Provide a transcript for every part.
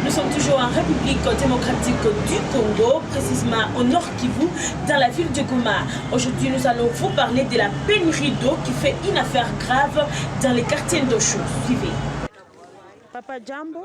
Nous sommes toujours en République démocratique du Congo, précisément au Nord Kivu, dans la ville de Goma. Aujourd'hui, nous allons vous parler de la pénurie d'eau qui fait une affaire grave dans les quartiers d'Ocho. Suivez. Papa Jambo.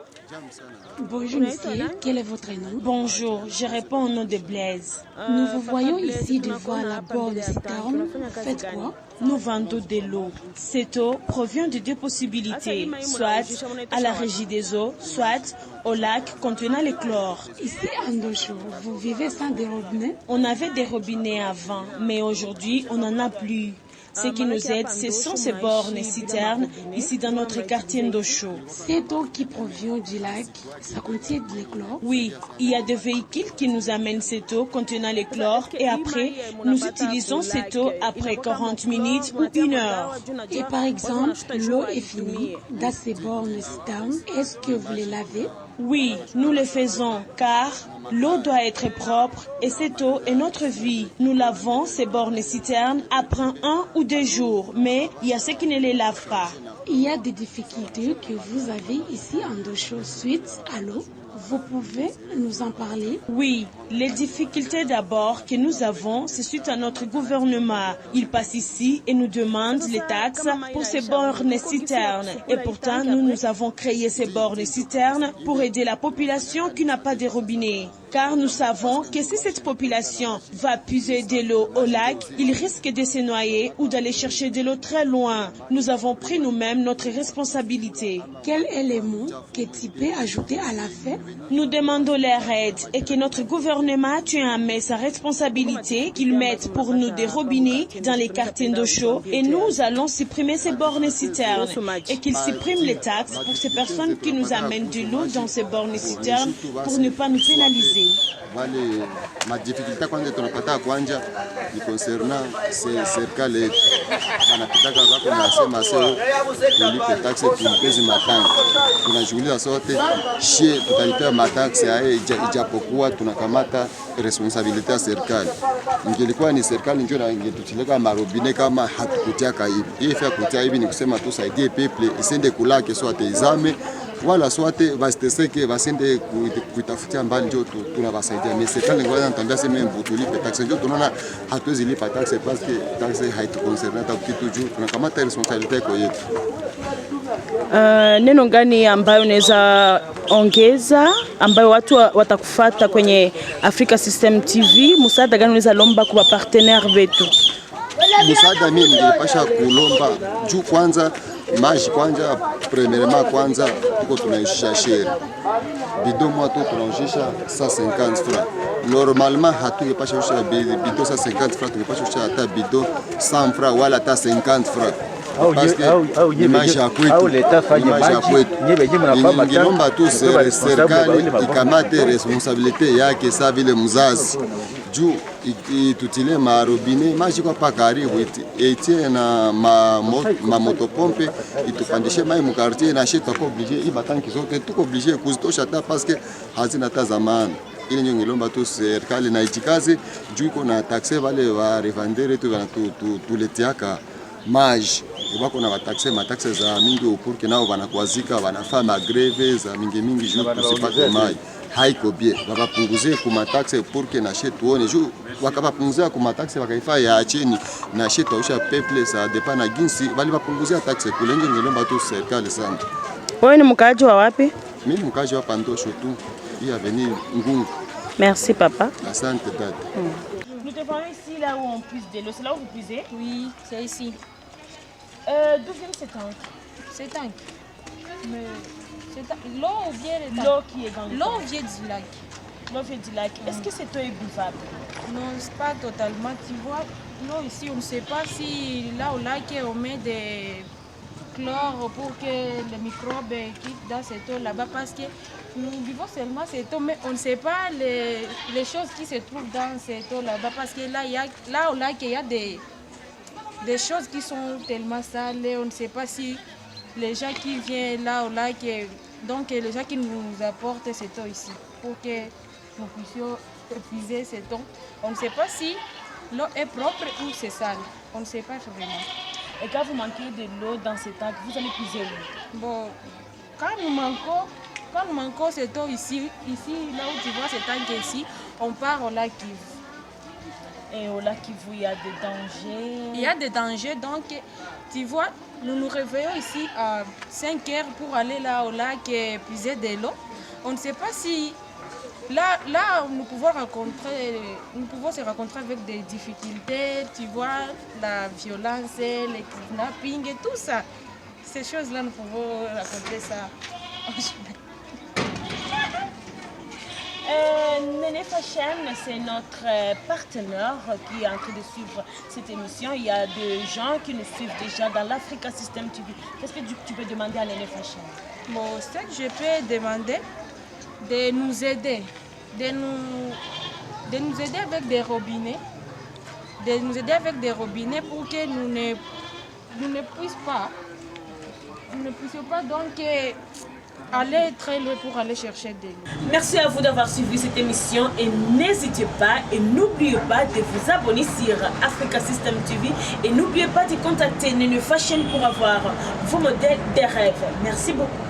Bonjour monsieur, quel est votre nom? Bonjour, je réponds au nom de Blaise. Nous vous voyons ici devant la borne citerne. Faites quoi? Nous vendons de l'eau. Cette eau provient de deux possibilités, soit à la régie des eaux, soit au lac contenant le chlore. Ici à Ndosho, vous vivez sans des robinets? On avait des robinets avant, mais aujourd'hui on n'en a plus. Ce qui nous aide, ce sont ces bornes citernes ici dans notre quartier d'Ocho. Cette eau qui provient du lac, ça contient de chlore? Oui, il y a des véhicules qui nous amènent cette eau contenant le chlore et après, nous utilisons cette eau après 40 minutes ou 1 heure. Et par exemple, l'eau est finie dans ces bornes citernes. Est-ce que vous les lavez? Oui, nous le faisons car l'eau doit être propre et cette eau est notre vie. Nous lavons ces bornes citernes après 1 ou 2 jours, mais il y a ceux qui ne les lavent pas. Il y a des difficultés que vous avez ici en Ndosho suite à l'eau. Vous pouvez nous en parler? Oui, les difficultés d'abord que nous avons, c'est suite à notre gouvernement. Il passe ici et nous demande les taxes pour ces bornes citernes. Et pourtant, nous avons créé ces bornes citernes pour aider la population qui n'a pas de robinet. Car nous savons que si cette population va puiser de l'eau au lac, il risque de se noyer ou d'aller chercher de l'eau très loin. Nous avons pris nous-mêmes notre responsabilité. Quel élément que tu peux ajouter à l'affaire? Nous demandons leur aide et que notre gouvernement tient à mettre sa responsabilité, qu'il mette pour nous des robinets dans les quartiers d'Ocho et nous allons supprimer ces bornes citernes et qu'ils suppriment les taxes pour ces personnes qui nous amènent de l'eau dans ces bornes citernes pour ne pas nous pénaliser. Wale madifikulte kwanza tunapata kwanja ni concernant serikali yetu wanapitaka wako nasema sio tulipe taksi tulipe matangi, tunashughuliza sote shie tutalipia mataksi haya ijapokuwa tunakamata responsabilite ya serikali. Ingelikuwa ni serikali ndio ingetutuleka marobine kama hatukutiaka hivi. Hii ifia kutia hivi ni kusema tusaidie people isende kulake sote izame wala sote basiteseke basende kuitafutia mbali ndio tunawasaidia. Mais serikali ngoja natambia sema mvutulipe taksi ndio tunaona hatuwezi lipa taksi parce que taksi haituconcerne hata kitu juu tunakamata responsabilite kwa yetu. Neno gani ambayo unaweza ongeza ambayo watu watakufuata kwenye Africa System TV? Msaada gani unaweza lomba kwa partenaire wetu? Msaada mimi ningepasha kulomba juu kwanza maji kwanza premièrement kwanza tuko tunaisha share bidon moja tu tunaisha 150 francs. Normalement hatungepasha usha bidon 150 francs, tungepasha usha hata bidon 100 francs wala hata 50 francs. Parce que image ya kwetu, image ya kwetu. Ningelomba tu serikali ikamate responsabilite yake sa vile mzazi juu itutile marobine maji kwa pakaribu itie na motopompe itupandishe mai mu quartier na sheta ko obligé ibatanki zote tuko obligé kuzitosha ta parce que hazina ta zamani. Ile nyo ngilomba tu serikali na itikaze juu iko na taxe wale wa revendere tu tuletiaka maji wako na mataxe za mingi upurke nao wanakwazika wanafaa magreve za mingi juu tusipate maji. Haiko bien wakapunguzie ku mataxe pour que na chez tuone juu wakapunguzia ku mataxe wakaifaa ya chini na chez tausha peuple ça dépend na ginsi bali wapunguzia taxe kule nje ngelomba tu serikali sana. Wewe ni mkaaji wa wapi? Mimi mkaaji wa Ndosho tu. Hii avenue Ngungu. Merci papa. Asante dada. Nous te voyons ici là où on puise de l'eau, c'est là où vous puisez? Oui, c'est ici. D'où vient ce tank? C'est tank. Mais l'eau vient l'eau qui est dans le l'eau vient du lac. L'eau vient du lac. Est-ce que cette eau est buvable? Non, c'est pas totalement. Tu vois, l'eau ici, on ne sait pas si là au lac on met des chlore pour que les microbes quittent dans cette eau là-bas parce que nous vivons seulement cette eau, mais on ne sait pas les choses qui se trouvent dans cette eau là-bas parce que là au lac il y a des choses qui sont tellement sales, on ne sait pas si les gens qui viennent là au lac, donc les gens qui nous apportent cette eau ici pour que nous puissions épuiser cette eau. On ne sait pas si l'eau est propre ou c'est sale, on ne sait pas vraiment. Et quand vous manquez de l'eau dans ces tanks, vous allez puiser où? Bon, quand nous manquons, Quand nous manquons cette eau ici, là où tu vois cet tank ici, on part au lac Kivu. Et au lac Kivu, il y a des dangers. Il y a des dangers, donc tu vois, nous nous réveillons ici à 5 heures pour aller là au lac et puiser de l'eau. On ne sait pas si là nous pouvons se rencontrer avec des difficultés, tu vois, la violence, les kidnappings et tout ça. Ces choses-là, nous pouvons raconter ça. Néné Fashion, c'est notre partenaire qui est en train de suivre cette émission. Il y a des gens qui nous suivent déjà dans l'Africa System TV. Qu'est-ce que tu peux demander à Néné Fashion? Bon, ce que je peux demander, de nous aider, de nous aider avec des robinets, pour que nous ne puissions pas donc aller très loin pour aller chercher de l'eau. Merci à vous d'avoir suivi cette émission et n'hésitez pas et n'oubliez pas de vous abonner sur Africa System TV et n'oubliez pas de contacter Néné Fashion pour avoir vos modèles de rêve. Merci beaucoup.